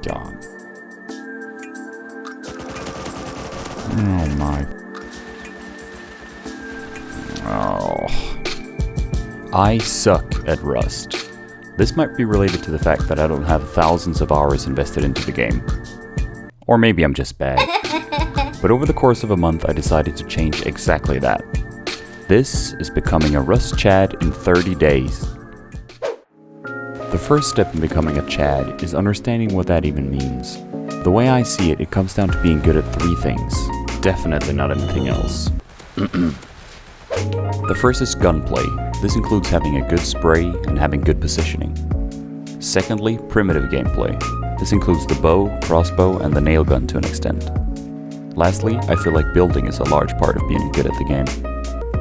god. Oh my. Oh. I suck at Rust. This might be related to the fact that I don't have thousands of hours invested into the game. Or maybe I'm just bad. But over the course of a month I decided to change exactly that. This is becoming a Rust Chad in 30 days. The first step in becoming a Chad is understanding what that even means. The way I see it, it comes down to being good at 3 things. Definitely not anything else. The first is gunplay. This includes having a good spray and having good positioning. Secondly, primitive gameplay. This includes the bow, crossbow, and the nail gun to an extent. Lastly, I feel like building is a large part of being good at the game.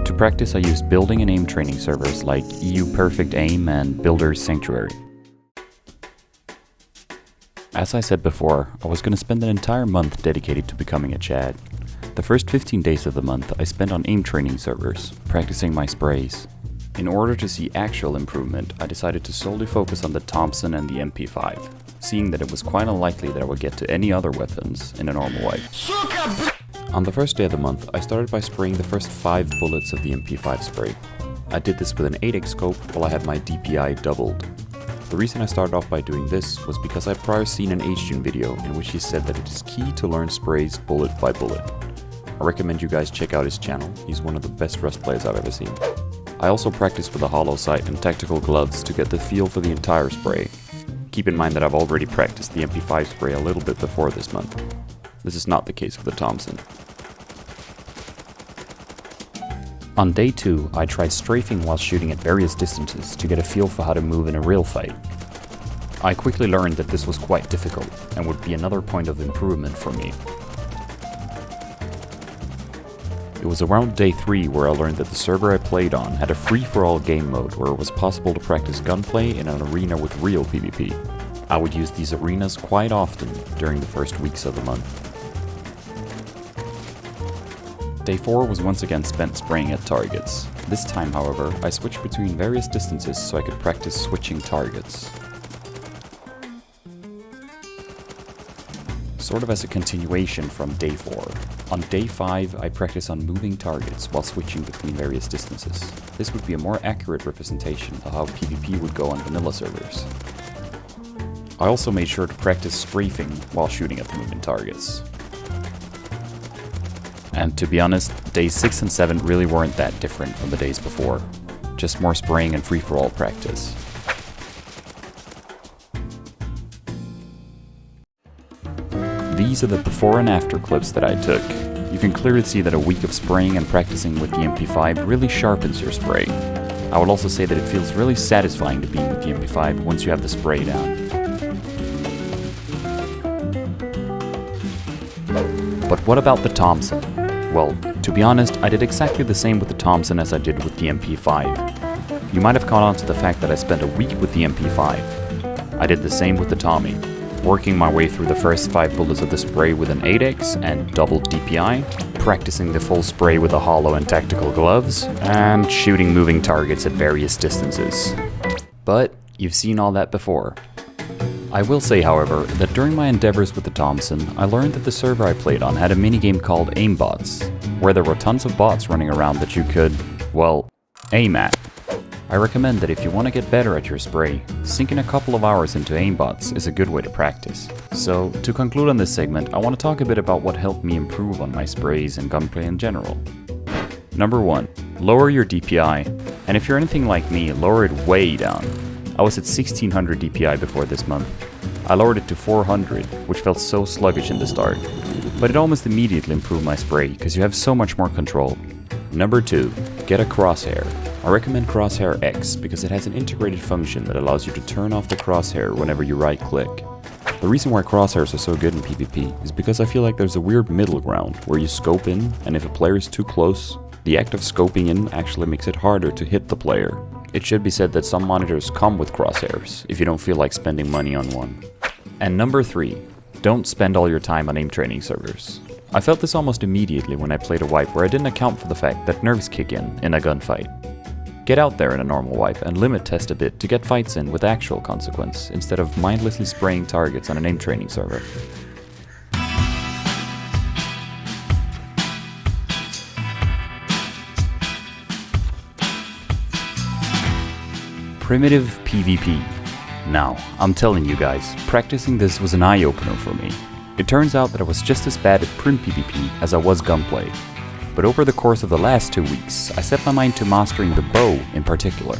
To practice, I used building and aim training servers like EU Perfect Aim and Builder's Sanctuary. As I said before, I was going to spend an entire month dedicated to becoming a Chad. The first 15 days of the month I spent on aim training servers, practicing my sprays. In order to see actual improvement, I decided to solely focus on the Thompson and the MP5, seeing that it was quite unlikely that I would get to any other weapons in a normal wipe. On the first day of the month, I started by spraying the first 5 bullets of the MP5 spray. I did this with an 8x scope while I had my DPI doubled. The reason I started off by doing this was because I had prior seen an Hjune video in which he said that it is key to learn sprays bullet by bullet. I recommend you guys check out his channel, he's one of the best Rust players I've ever seen. I also practiced with a hollow sight and tactical gloves to get the feel for the entire spray. Keep in mind that I've already practiced the MP5 spray a little bit before this month. This is not the case with the Thompson. On day 2, I tried strafing while shooting at various distances to get a feel for how to move in a real fight. I quickly learned that this was quite difficult and would be another point of improvement for me. It was around day 3 where I learned that the server I played on had a free-for-all game mode where it was possible to practice gunplay in an arena with real PvP. I would use these arenas quite often during the first weeks of the month. Day 4 was once again spent spraying at targets. This time, however, I switched between various distances so I could practice switching targets. Sort of as a continuation from day 4. On day 5, I practiced on moving targets while switching between various distances. This would be a more accurate representation of how PvP would go on vanilla servers. I also made sure to practice strafing while shooting at the moving targets. And to be honest, days 6 and 7 really weren't that different from the days before. Just more spraying and free-for-all practice. These are the before and after clips that I took. You can clearly see that a week of spraying and practicing with the MP5 really sharpens your spray. I would also say that it feels really satisfying to be with the MP5 once you have the spray down. But what about the Thompson? Well, to be honest, I did exactly the same with the Thompson as I did with the MP5. You might have caught on to the fact that I spent a week with the MP5. I did the same with the Tommy, working my way through the first 5 bullets of the spray with an 8x and doubled DPI, practicing the full spray with a hollow and tactical gloves, and shooting moving targets at various distances. But you've seen all that before. I will say, however, that during my endeavors with the Thompson, I learned that the server I played on had a minigame called Aimbots, where there were tons of bots running around that you could, well, aim at. I recommend that if you want to get better at your spray, sinking a couple of hours into aimbots is a good way to practice. So, to conclude on this segment, I want to talk a bit about what helped me improve on my sprays and gunplay in general. Number 1, lower your DPI, and if you're anything like me, lower it way down. I was at 1600 DPI before this month. I lowered it to 400, which felt so sluggish in the start, but it almost immediately improved my spray because you have so much more control. Number 2, get a crosshair. I recommend Crosshair X because it has an integrated function that allows you to turn off the crosshair whenever you right click. The reason why crosshairs are so good in PvP is because I feel like there's a weird middle ground where you scope in, and if a player is too close, the act of scoping in actually makes it harder to hit the player. It should be said that some monitors come with crosshairs if you don't feel like spending money on one. And number 3, don't spend all your time on aim training servers. I felt this almost immediately when I played a wipe where I didn't account for the fact that nerves kick in a gunfight. Get out there in a normal wipe and limit test a bit to get fights in with actual consequence, instead of mindlessly spraying targets on an aim training server. Primitive PvP. Now, I'm telling you guys, practicing this was an eye-opener for me. It turns out that I was just as bad at Prim PvP as I was gunplay. But over the course of the last 2 weeks, I set my mind to mastering the bow in particular.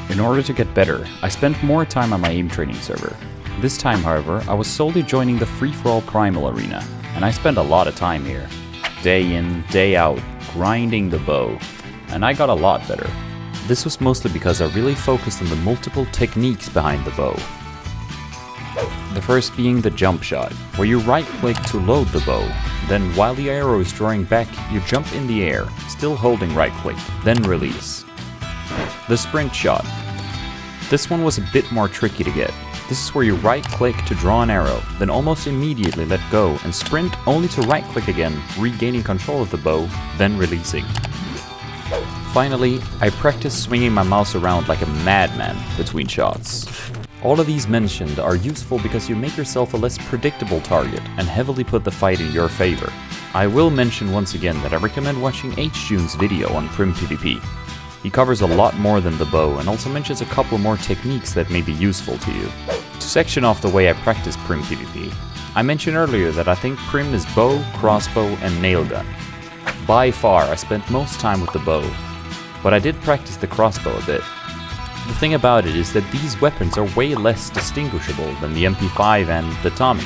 In order to get better, I spent more time on my aim training server. This time, however, I was solely joining the free-for-all primal arena, and I spent a lot of time here. Day in, day out, grinding the bow, and I got a lot better. This was mostly because I really focused on the multiple techniques behind the bow. The first being the jump shot, where you right-click to load the bow, then while the arrow is drawing back, you jump in the air, still holding right-click, then release. The sprint shot. This one was a bit more tricky to get. This is where you right-click to draw an arrow, then almost immediately let go and sprint only to right-click again, regaining control of the bow, then releasing. Finally, I practiced swinging my mouse around like a madman between shots. All of these mentioned are useful because you make yourself a less predictable target and heavily put the fight in your favor. I will mention once again that I recommend watching Hjune's video on Prim PvP. He covers a lot more than the bow and also mentions a couple more techniques that may be useful to you. To section off the way I practice Prim PvP, I mentioned earlier that I think Prim is bow, crossbow and nail gun. By far, I spent most time with the bow, but I did practice the crossbow a bit. The thing about it is that these weapons are way less distinguishable than the MP5 and the Tommy.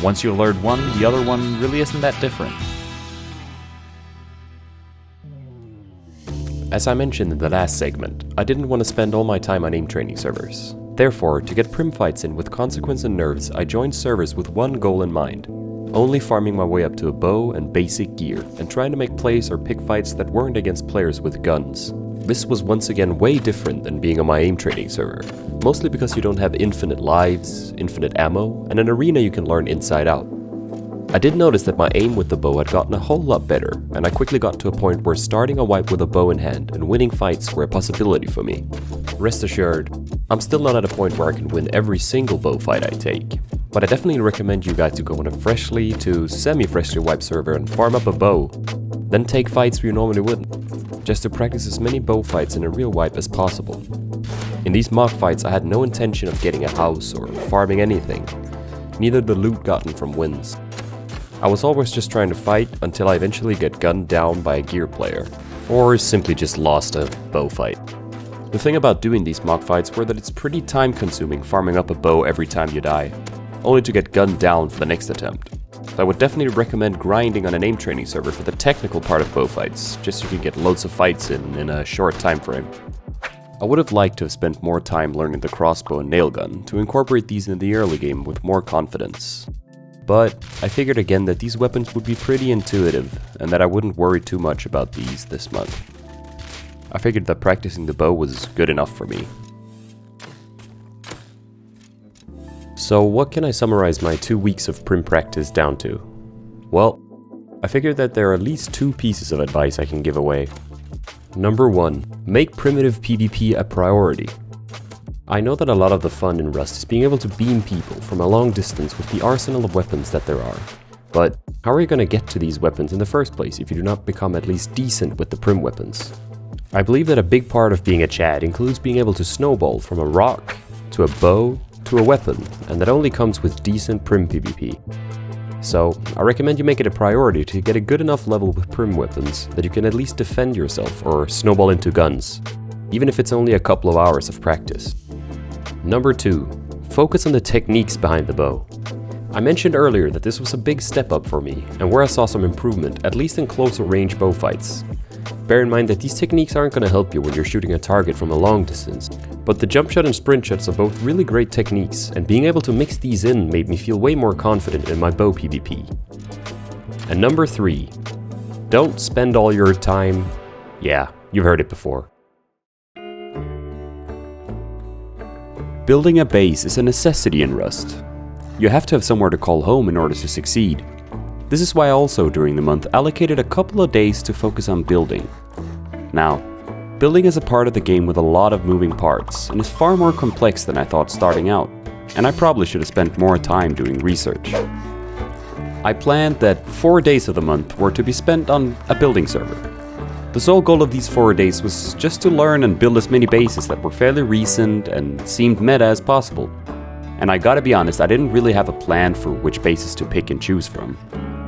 Once you learn one, the other one really isn't that different. As I mentioned in the last segment, I didn't want to spend all my time on aim training servers. Therefore, to get Prim fights in with consequence and nerves, I joined servers with one goal in mind. Only farming my way up to a bow and basic gear, and trying to make plays or pick fights that weren't against players with guns. This was once again way different than being on my aim training server, mostly because you don't have infinite lives, infinite ammo, and an arena you can learn inside out. I did notice that my aim with the bow had gotten a whole lot better, and I quickly got to a point where starting a wipe with a bow in hand and winning fights were a possibility for me. Rest assured, I'm still not at a point where I can win every single bow fight I take, but I definitely recommend you guys to go on a freshly to semi-freshly wiped server and farm up a bow, then take fights where you normally wouldn't, just to practice as many bow fights in a real wipe as possible. In these mock fights I had no intention of getting a house or farming anything, neither the loot gotten from wins. I was always just trying to fight until I eventually get gunned down by a gear player, or simply just lost a bow fight. The thing about doing these mock fights were that it's pretty time consuming farming up a bow every time you die, only to get gunned down for the next attempt. So I would definitely recommend grinding on an aim training server for the technical part of bow fights, just so you can get loads of fights in a short time frame. I would have liked to have spent more time learning the crossbow and nail gun to incorporate these in the early game with more confidence. But I figured again that these weapons would be pretty intuitive and that I wouldn't worry too much about these this month. I figured that practicing the bow was good enough for me. So what can I summarize my 2 weeks of Prim practice down to? Well, I figured that there are at least 2 pieces of advice I can give away. Number 1, make primitive PvP a priority. I know that a lot of the fun in Rust is being able to beam people from a long distance with the arsenal of weapons that there are. But how are you going to get to these weapons in the first place if you do not become at least decent with the Prim weapons? I believe that a big part of being a Chad includes being able to snowball from a rock, to a bow, to a weapon, and that only comes with decent Prim PvP. So, I recommend you make it a priority to get a good enough level with Prim weapons that you can at least defend yourself or snowball into guns, even if it's only a couple of hours of practice. Number 2, focus on the techniques behind the bow. I mentioned earlier that this was a big step up for me, and where I saw some improvement, at least in closer range bow fights. Bear in mind that these techniques aren't going to help you when you're shooting a target from a long distance, but the jump shot and sprint shots are both really great techniques, and being able to mix these in made me feel way more confident in my bow PvP. And number 3, don't spend all your time... Yeah, you've heard it before. Building a base is a necessity in Rust. You have to have somewhere to call home in order to succeed. This is why I also during the month allocated a couple of days to focus on building. Now, building is a part of the game with a lot of moving parts, and is far more complex than I thought starting out, and I probably should have spent more time doing research. I planned that 4 days of the month were to be spent on a building server. The sole goal of these 4 days was just to learn and build as many bases that were fairly recent and seemed meta as possible. And I gotta be honest, I didn't really have a plan for which bases to pick and choose from.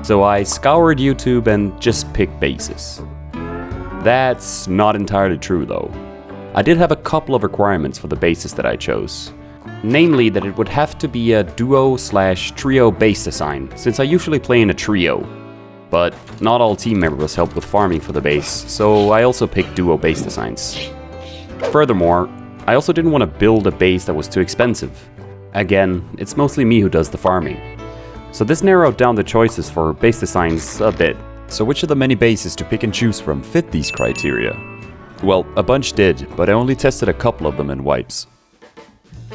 So I scoured YouTube and just picked bases. That's not entirely true though. I did have a couple of requirements for the bases that I chose. Namely that it would have to be a duo/trio base design, since I usually play in a trio. But not all team members help with farming for the base, so I also picked duo base designs. Furthermore, I also didn't want to build a base that was too expensive. Again, it's mostly me who does the farming. So this narrowed down the choices for base designs a bit. So which of the many bases to pick and choose from fit these criteria? Well, a bunch did, but I only tested a couple of them in wipes.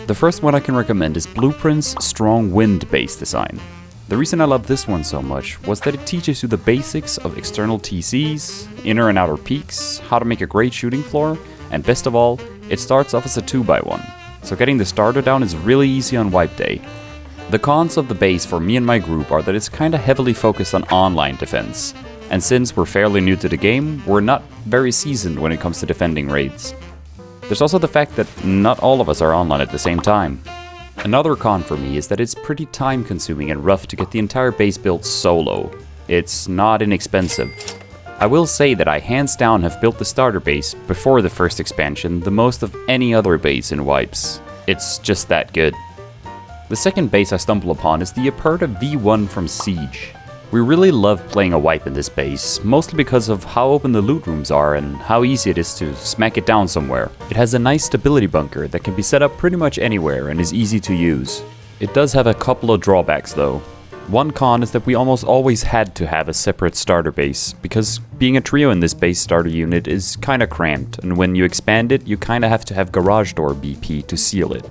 The first one I can recommend is Blooprint's Strong Wind base design. The reason I love this one so much was that it teaches you the basics of external TCs, inner and outer peaks, how to make a great shooting floor, and best of all, it starts off as a 2x1, so getting the starter down is really easy on wipe day. The cons of the base for me and my group are that it's kinda heavily focused on online defense, and since we're fairly new to the game, we're not very seasoned when it comes to defending raids. There's also the fact that not all of us are online at the same time. Another con for me is that it's pretty time consuming and rough to get the entire base built solo. It's not inexpensive. I will say that I hands down have built the starter base before the first expansion the most of any other base in wipes. It's just that good. The second base I stumble upon is the Aperta V1 from CEEG. We really love playing a wipe in this base, mostly because of how open the loot rooms are and how easy it is to smack it down somewhere. It has a nice stability bunker that can be set up pretty much anywhere and is easy to use. It does have a couple of drawbacks though. One con is that we almost always had to have a separate starter base, because being a trio in this base starter unit is kinda cramped, and when you expand it, you kinda have to have garage door BP to seal it.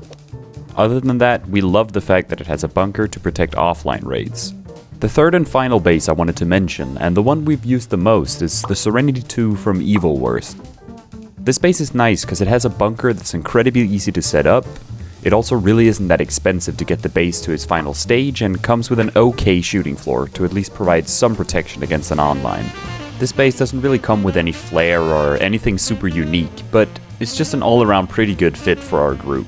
Other than that, we love the fact that it has a bunker to protect offline raids. The third and final base I wanted to mention, and the one we've used the most, is the Serenity 2 from Wurst. This base is nice because it has a bunker that's incredibly easy to set up. It also really isn't that expensive to get the base to its final stage, and comes with an okay shooting floor to at least provide some protection against an online. This base doesn't really come with any flair or anything super unique, but it's just an all-around pretty good fit for our group.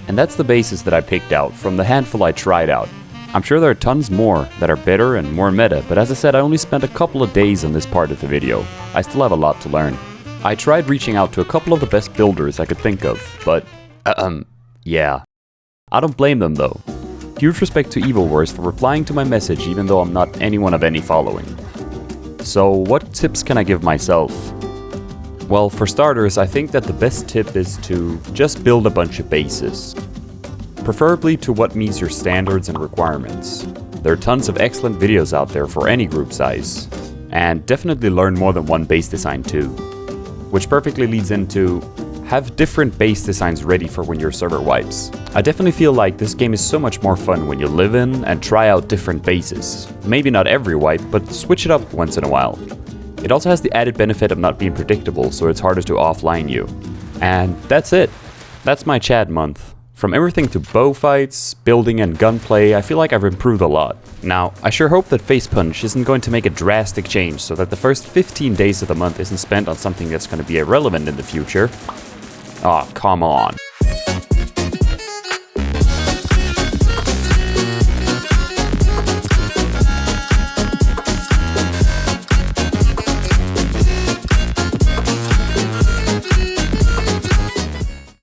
And that's the bases that I picked out from the handful I tried out. I'm sure there are tons more that are better and more meta, but as I said, I only spent a couple of days on this part of the video. I still have a lot to learn. I tried reaching out to a couple of the best builders I could think of, but yeah. I don't blame them though. Huge respect to Wurst for replying to my message even though I'm not anyone of any following. So what tips can I give myself? Well, for starters, I think that the best tip is to just build a bunch of bases. Preferably to what meets your standards and requirements. There are tons of excellent videos out there for any group size, and definitely learn more than one base design too. Which perfectly leads into have different base designs ready for when your server wipes. I definitely feel like this game is so much more fun when you live in and try out different bases. Maybe not every wipe, but switch it up once in a while. It also has the added benefit of not being predictable, so it's harder to offline you. And that's it. That's my Chad month. From everything to bow fights, building and gunplay, I feel like I've improved a lot. Now, I sure hope that Face Punch isn't going to make a drastic change so that the first 15 days of the month isn't spent on something that's going to be irrelevant in the future. Aw, come on.